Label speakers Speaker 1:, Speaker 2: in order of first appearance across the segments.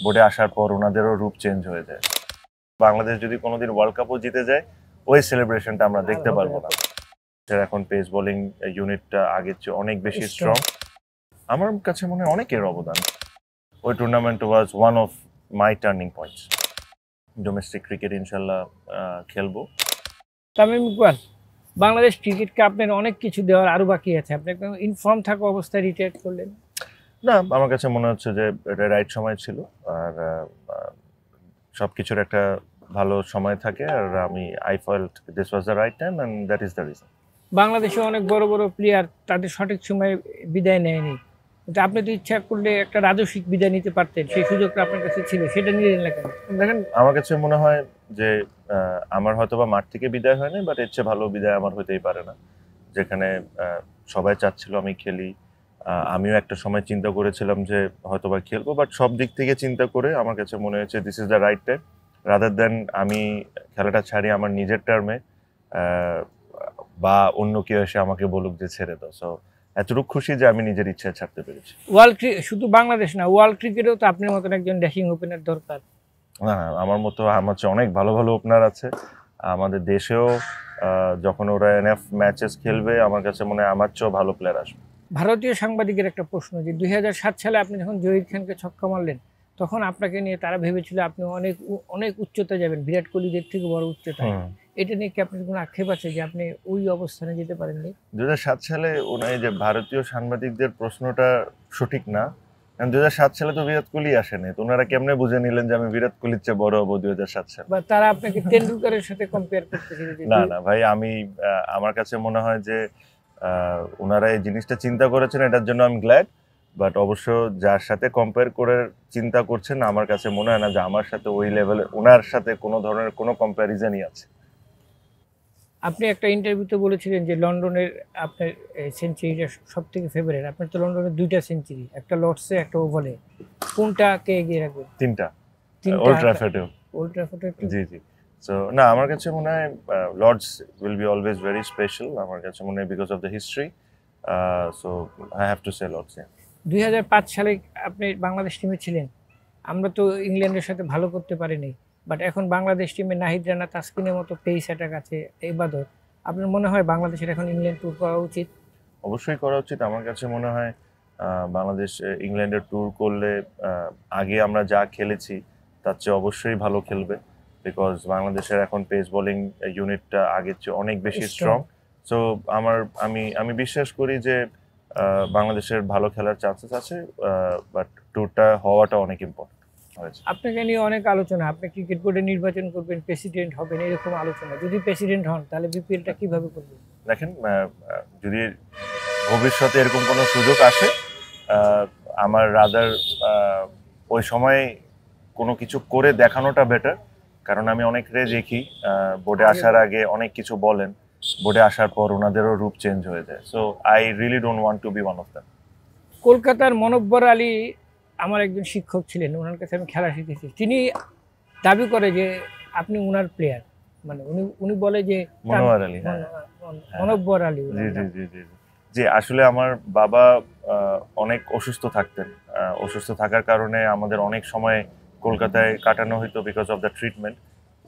Speaker 1: বোর্ডে আসার পর ওনাদেরও রূপ চেঞ্জ হয়ে যায়। বাংলাদেশ যদি কোনোদিন ওয়ার্ল্ড কাপও জিতে যায় ওই সেলিব্রেশনটা আমরা দেখতে পারবো না। এখন পেস বোলিং ইউনিটটা আগের চেয়ে অনেক বেশি স্ট্রং। আমার কাছে মনে হয় অনেকের অবদান। ওই tournament was one of my turning points. Domestic cricket ইনশাল্লাহ খেলবো।
Speaker 2: তামিম ইকবাল, বাংলাদেশ ক্রিকেটকে আপনার অনেক কিছু দেওয়ার আরো বাকি আছে, আপনি একদম ইনফর্ম থাকা অবস্থায় রিটায়ার করলেন।
Speaker 1: না, আমার কাছে মনে হচ্ছে যে এটা রাইট সময় ছিল, আর সবকিছুর একটা ভালো সময় থাকে, আর I felt this was the right time and that is the reason.
Speaker 2: বাংলাদেশে অনেক বড় বড় প্লেয়ার তাদের সঠিক সময়ে বিদায় নেয়নি, কিন্তু আপনি তো ইচ্ছা করলে একটা রাজস্বিক বিদায় নিতে পারতেন, সেই সুযোগটা আপনার কাছে ছিল, সেটা নিলেন না কেন?
Speaker 1: দেখেন, আমার কাছে মনে হয় যে আমার হয়তো বা মাঠ থেকে বিদায় হয়নি, বাট এর চেয়ে ভালো বিদায় আমার হতেই পারে না। যেখানে সবাই চাচ্ছিল আমি খেলি, আমিও একটা সময় চিন্তা করেছিলাম যে হয়তো বা খেলবো, বাট সব দিক থেকে চিন্তা করে আমার কাছে মনে হয়েছে this is the right time, rather than আমি খেলাটা ছাড়ি আমার নিজের টার্মে, বা অন্য কেউ এসে আমাকে বলুক যে ছেড়ে দাও। সো এতটুকু খুশি যে আমি নিজের ইচ্ছায় ছাড়তে পেরেছি।
Speaker 2: শুধু বাংলাদেশ না, ওয়ার্ল্ড ক্রিকেটেও তো আপনার মতন একজন ড্যাশিং ওপেনার দরকার।
Speaker 1: না, আমার চেয়ে অনেক ভালো ভালো ওপেনার আছে আমাদের দেশেও। যখন ওরা এনএফ ম্যাচেস খেলবে আমার কাছে মনে হয় আমার চেয়েও ভালো প্লেয়ার আসবে।
Speaker 2: ভারতীয় সাংবাদিকের একটা প্রশ্ন, যে 2007 সালে আপনি যখন জহির খানকে ছক্কা মারলেন, তখন আপনাকে নিয়ে তারা ভেবেছিল আপনি অনেক অনেক উচ্চতায় যাবেন, বিরাট কোহলিদের থেকে বড় উচ্চতায়। এটা নিয়ে কি আপনার কোনো আক্ষেপ আছে যে আপনি ওই অবস্থানে যেতে পারেননি?
Speaker 1: 2007 সালে এই যে ভারতীয় সাংবাদিকদের প্রশ্নটা সঠিক না, কারণ 2007 সালে তো বিরাট কোহলি আসেনি, তো ওনারা কেমনে বুঝে নিলেন যে আমি বিরাট কোহলির চেয়ে বড় হবো 2007 সালে?
Speaker 2: বা তারা আপনাকে তেন্ডুলকারের সাথে কম্পেয়ার করতেছিল?
Speaker 1: না না ভাই, আমার কাছে মনে হয় যে ওনারা এই জিনিসটা চিন্তা করেছেন, এটার জন্য আমি গ্ল্যাড। বাট অবশ্য যার সাথে কম্পেয়ার করে চিন্তা করছেন, আমার কাছে মনে হয় না যে আমার সাথে ওই লেভেলে ওনার সাথে কোনো ধরনের কোনো কম্প্যারিজনই আছে।
Speaker 2: আপনি একটা ইন্টারভিউতে বলেছিলেন যে লন্ডনের আপনার সেঞ্চুরিটা সব থেকে ফেভারিট। আপনার তো লন্ডনের 2টা সেঞ্চুরি, একটা লর্ডসে একটা ওভালে, কোনটাকে এগিয়ে রাখবেন?
Speaker 1: 3টা ওল্ড ট্র্যাফোর্ডেও।
Speaker 2: ওল্ড ট্র্যাফোর্ডে?
Speaker 1: জি জি। সো না, আমার কাছে মনে হয় Lord's will be always very special আমার কাছে মনে হয়, because of the history. So I have to say Lord's.
Speaker 2: 2005 সালে আপনি বাংলাদেশ টিমে ছিলেন, আমরা তো ইংল্যান্ডের সাথে ভালো করতে পারিনি, বাট এখন বাংলাদেশ টিমে নাহিদ রানা, তাসকিনের মতো পেস অ্যাটাক আছে, এবাদত। আপনার মনে হয় বাংলাদেশের এখন ইংল্যান্ড ট্যুর করা উচিত?
Speaker 1: অবশ্যই করা উচিত। আমার কাছে মনে হয় বাংলাদেশ ইংল্যান্ডের ট্যুর করলে আগে আমরা যা খেলেছি তার চেয়ে অবশ্যই ভালো খেলবে, বিকজ বাংলাদেশের এখন পেস বোলিং ইউনিটটা আগের চেয়ে অনেক বেশি স্ট্রং। সো আমি বিশ্বাস করি যে বাংলাদেশের ভালো খেলার চান্সেস আছে, বাট ট্যুরটা হওয়াটা অনেক ইম্পর্টেন্ট।
Speaker 2: আপনাকে নিয়ে অনেক আলোচনা, আপনি ক্রিকেট বোর্ডে নির্বাচন করবেন, প্রেসিডেন্ট হবেন, এরকম আলোচনা। যদি প্রেসিডেন্ট হন তাহলে বিপিএলটা কিভাবে করবেন?
Speaker 1: দেখেন, যদি ভবিষ্যতে এরকম কোনো সুযোগ আসে, আমার রাদার ওই সময় কোনো কিছু করে দেখানোটা বেটার, কারণ আমি অনেকটাই দেখি বোর্ডে আসার আগে অনেক কিছু বলেন, বোর্ডে আসার পর ওনাদেরও রূপ চেঞ্জ হয়ে যায়। So I really don't want to be one of them.
Speaker 2: কলকাতার মনব্বর আলী আমার একজন শিক্ষক ছিলেন, ওনার কাছে আমি খেলা শিখেছি। তিনি দাবি করে যে আপনি ওনার প্লেয়ার, মানে উনি বলে যে
Speaker 1: মনোয়ার আলী।
Speaker 2: মনব্বর আলী।
Speaker 1: জি জি জি জি জি। আসলে আমার বাবা অনেক অসুস্থ থাকতেন, অসুস্থ থাকার কারণে আমাদের অনেক সময় কলকাতায় কাটানো হতো বিকজ অফ দ্য ট্রিটমেন্ট।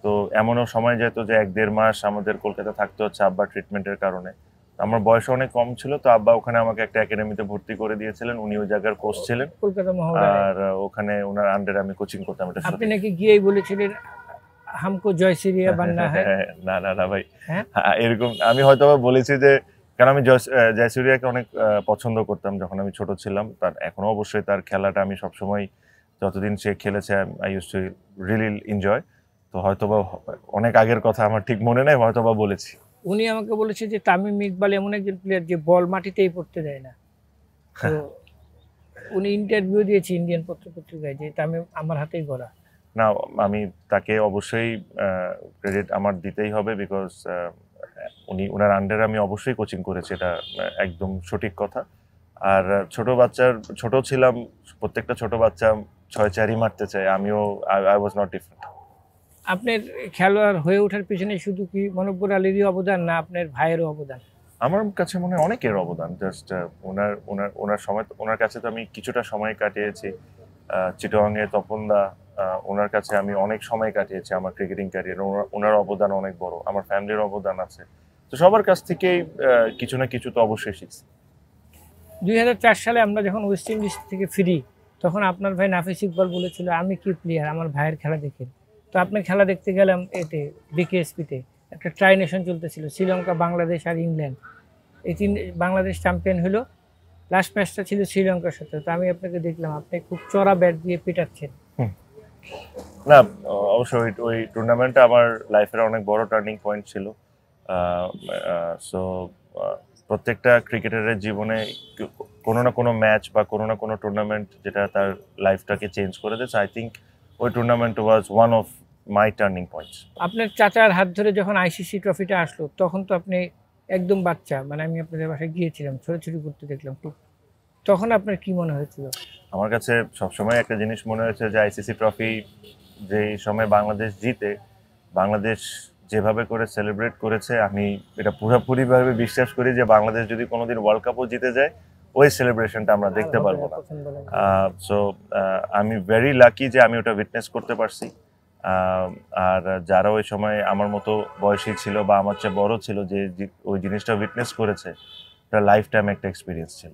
Speaker 1: তো এমনও সময় যেত যে 1-1.5 মাস আমাদের কলকাতা থাকতে হচ্ছে আব্বা ট্রিটমেন্টের কারণে। আমার বয়স অনেক কম ছিল, তো আব্বা ওখানে আমাকে একটা একাডেমিতে ভর্তি করে দিয়েছিলেন। উনি ওই জায়গার কোচ ছিলেন
Speaker 2: কলকাতা
Speaker 1: আর ওখানে ওনার আন্ডারে আমি কোচিং করতাম। এটা
Speaker 2: আপনি নাকি গিয়েই বলেছিলেন হামকো জয় শ্রীয়া বান্না হ্যায়?
Speaker 1: না না না ভাই, এরকম আমি হয়তো বলেছি যে, কারণ আমি জয়সূরিয়াকে অনেক পছন্দ করতাম যখন আমি ছোট ছিলাম। তার এখনো অবশ্যই তার খেলাটা আমি সবসময়, যতদিন সে খেলেছে, I use to really enjoy. তো হয়তোবা অনেক আগের কথা, আমার ঠিক মনে নেই, হয়তোবা বলেছি।
Speaker 2: উনি আমাকে বলেছে যে তামিম ইকবাল এমন একজন প্লেয়ার যে বল মাটিতেই পড়তে দেয় না। তো উনি ইন্টারভিউ দিয়েছে ইন্ডিয়ান পত্রিকায় যে তামিম আমার হাতেই গড়া।
Speaker 1: না, আমি তাকে অবশ্যই ক্রেডিট আমার দিতেই হবে, বিকজ ওনার আন্ডারে আমি অবশ্যই কোচিং করেছি, এটা একদম সঠিক কথা। আর ছোট ছিলাম, প্রত্যেকটা ছোট বাচ্চা 6-4ই মারতে চায়, আমিও আই ওয়াজ নট ডিফারেন্ট।
Speaker 2: আপনার খেলোয়াড় হয়ে ওঠার পিছনে শুধু কি মনব্বর আলীরই অবদান, না আপনার ভাইয়েরও অবদান?
Speaker 1: আমার কাছে মনে হয় অনেকের অবদান। জাস্ট ওনার সময়, ওনার কাছে তো আমি কিছুটা সময় কাটিয়েছি, চিটাগাংয়ে তপনদা, ওনার কাছে আমি অনেক সময় কাটিয়েছি আমার ক্রিকেটিং ক্যারিয়ার। ওনার অবদান অনেক বড়, আমার ফ্যামিলির অবদান আছে। তো সবার কাছ থেকেই কিছু না কিছু তো অবশ্যই শিখছি।
Speaker 2: 2004 সালে আমরা যখন ওয়েস্ট ইন্ডিজ থেকে ফিরি, তখন আপনার ভাই নাফিস ইকবাল বলেছিল আমি কি প্লেয়ার, আমার ভাইয়ের খেলা দেখেন। তো আপনার খেলা দেখতে গেলাম এতে বিকেএসপিতে, একটা ট্রাই নেশন চলতেছিল, শ্রীলঙ্কা, বাংলাদেশ আর ইংল্যান্ড। এই তিন, বাংলাদেশ চ্যাম্পিয়ন হলো। লাস্ট ম্যাচটা ছিল শ্রীলঙ্কার সাথে। তো আমি আপনাকে দেখলাম আপনি খুব চড়া ব্যাট দিয়ে পেটাচ্ছেন।
Speaker 1: না, অবশ্যই ওই টুর্নামেন্টটা আমার লাইফের অনেক বড় টার্নিং পয়েন্ট ছিল। সো প্রত্যেকটা ক্রিকেটারের জীবনে কোনো না কোনো ম্যাচ বা কোনো না কোনো টুর্নামেন্ট যেটা তার লাইফটাকে চেঞ্জ করে দিয়েছে। আই থিঙ্ক ওই tournament was one of my turning points.
Speaker 2: আপনার চাচার হাত ধরে যখন আইসিসি ট্রফিটা আসলো, তখন তো আপনি একদম বাচ্চা, মানে আমি আপনাদের বাসায় গিয়েছিলাম, ছোটাছুটি করতে দেখলাম খুব। তখন আপনার কি মনে হয়েছিল?
Speaker 1: আমার কাছে সবসময় একটা জিনিস মনে হয়েছে যে আইসিসি ট্রফি যে সময় বাংলাদেশ জিতে, বাংলাদেশ যেভাবে করে সেলিব্রেট করেছে, আমি এটা পুরোপুরিভাবে বিশ্বাস করি যে বাংলাদেশ যদি কোনোদিন ওয়ার্ল্ড কাপও জিতে যায়, ওই সেলিব্রেশনটা আমরা দেখতে পারবো না। সো আমি ভেরি লাকি যে আমি ওটা উইটনেস করতে পারছি। আর যারা ওই সময় আমার মতো বয়সী ছিল বা আমার চেয়ে বড় ছিল, যে ওই জিনিসটা উইটনেস করেছে, ওটা লাইফ টাইম একটা এক্সপিরিয়েন্স ছিল।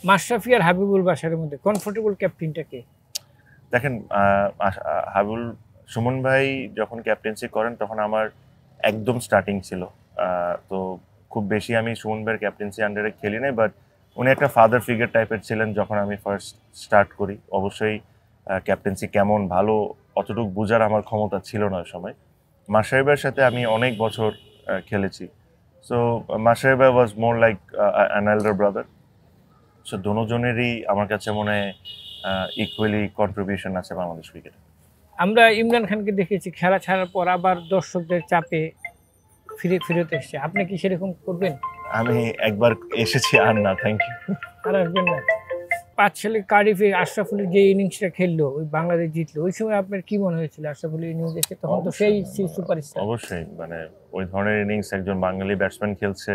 Speaker 2: মাশরাফি আর হাবিবুল বাশারের মধ্যে কমফোর্টেবল ক্যাপ্টেনটা কে?
Speaker 1: দেখেন, হাবিবুল, সুমন ভাই যখন ক্যাপ্টেন্সি করেন তখন আমার একদম স্টার্টিং ছিল। তো খুব বেশি আমি সুমন ভাইয়ের ক্যাপ্টেন্সি আন্ডারে খেলি নাই, বাট উনি একটা ফাদার ফিগার টাইপের ছিলেন যখন আমি ফার্স্ট স্টার্ট করি। অবশ্যই ক্যাপ্টেন্সি কেমন ভালো অতটুকু বোঝার আমার ক্ষমতা ছিল না ওই সময়। মাশরাফির সাথে আমি অনেক বছর খেলেছি। So Mashrafe was more like an elder brother. So দুজনেরই আমার কাছে মনে হয় ইকুয়ালি কন্ট্রিবিউশন আছে বাংলাদেশ ক্রিকেটে।
Speaker 2: আমরা ইমরান খানকে দেখেছি খেলা ছাড়ার পর আবার দর্শকদের চাপে ফিরতে এসছে, আপনি কি সেরকম করবেন?
Speaker 1: আমি একবার এসেছি, আর না, থ্যাংক ইউ।
Speaker 2: আর আসবেন না? 5 সালে কার্ডিফে আশরাফুলের যে ইনিংসটা খেললো, ওই বাংলাদেশ জিতলো, ওই সময় আপনার কি মনে হয়েছিল আশরাফুলের ইনিংস দেখে? তখন তো সেই সুপারস্টার।
Speaker 1: অবশ্যই, মানে ওই ধরনের ইনিংস একজন বাঙালি ব্যাটসম্যান খেলছে,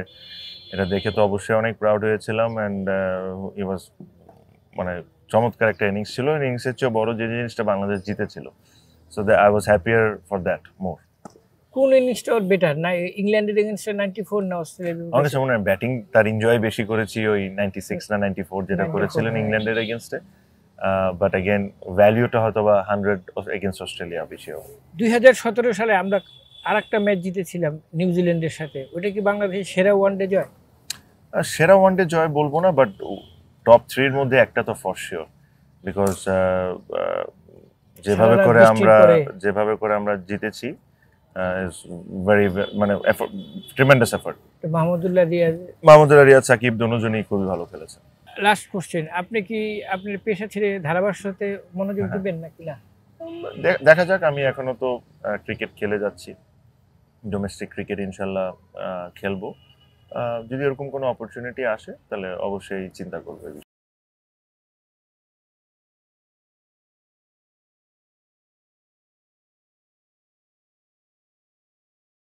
Speaker 1: এটা দেখে তো অবশ্যই অনেক প্রাউড হয়েছিলাম। অ্যান্ড ই ওয়াজ, মানে চমৎকার একটা ইনিংস ছিল। ইনিংসের চেয়ে বড় যে জিনিসটা বাংলাদেশ জিতেছিল, so I was happier for that মোর।
Speaker 2: কোন ইনিংসটা ওর বেটার, না ইংল্যান্ডের এগেইনস্টে 94 না অস্ট্রেলিয়ার?
Speaker 1: আমার কাছে মনে হয় ব্যাটিং তার এনজয় বেশি করেছি ওই 96 না 94 যেটা
Speaker 2: 94,
Speaker 1: করেছিলেন
Speaker 2: হ্যাঁ।
Speaker 1: ইংল্যান্ডের এগেনস্টে। বাট অ্যাগেন ভ্যালিউটা হয়তো বা 100 এগেনস্ট অস্ট্রেলিয়া বেশি হবে।
Speaker 2: 2017 সালে আমরা আরেকটা ম্যাচ জিতেছিলাম নিউজিল্যান্ডের সাথে, ওটা কি বাংলাদেশের সেরা ওয়ানডে জয়?
Speaker 1: সেরা ওয়ানডে জয় বলবো না, বাট টপ 3 এর মধ্যে একটা তো ফর শিওর। বিকজ যেভাবে
Speaker 2: সারা
Speaker 1: করে
Speaker 2: বৃষ্টির
Speaker 1: আমরা
Speaker 2: পরে।
Speaker 1: জিতেছি, ভেরি, মানে ট্রিমেন্ডাস এফর্ট।
Speaker 2: মাহমুদুল্লাহ রিয়াজ,
Speaker 1: মাহমুদুল্লাহ, রিয়াদ, সাকিব দুজনই খুবই ভালো খেলেছে।
Speaker 2: লাস্ট কোশ্চেন, আপনি কি আপনার পেশা ছেড়ে ধারাভাষ্যতে মনোযোগ
Speaker 1: হ্যাঁ।
Speaker 2: দিবেন নাকি না?
Speaker 1: দেখা যাক, আমি এখনো তো ক্রিকেট খেলে যাচ্ছি, ডোমেস্টিক ক্রিকেট ইনশাল্লাহ খেলবো। যদি এরকম কোনো অপরচুনিটি আসে তাহলে অবশ্যই চিন্তা করবো এই বিষয়ে।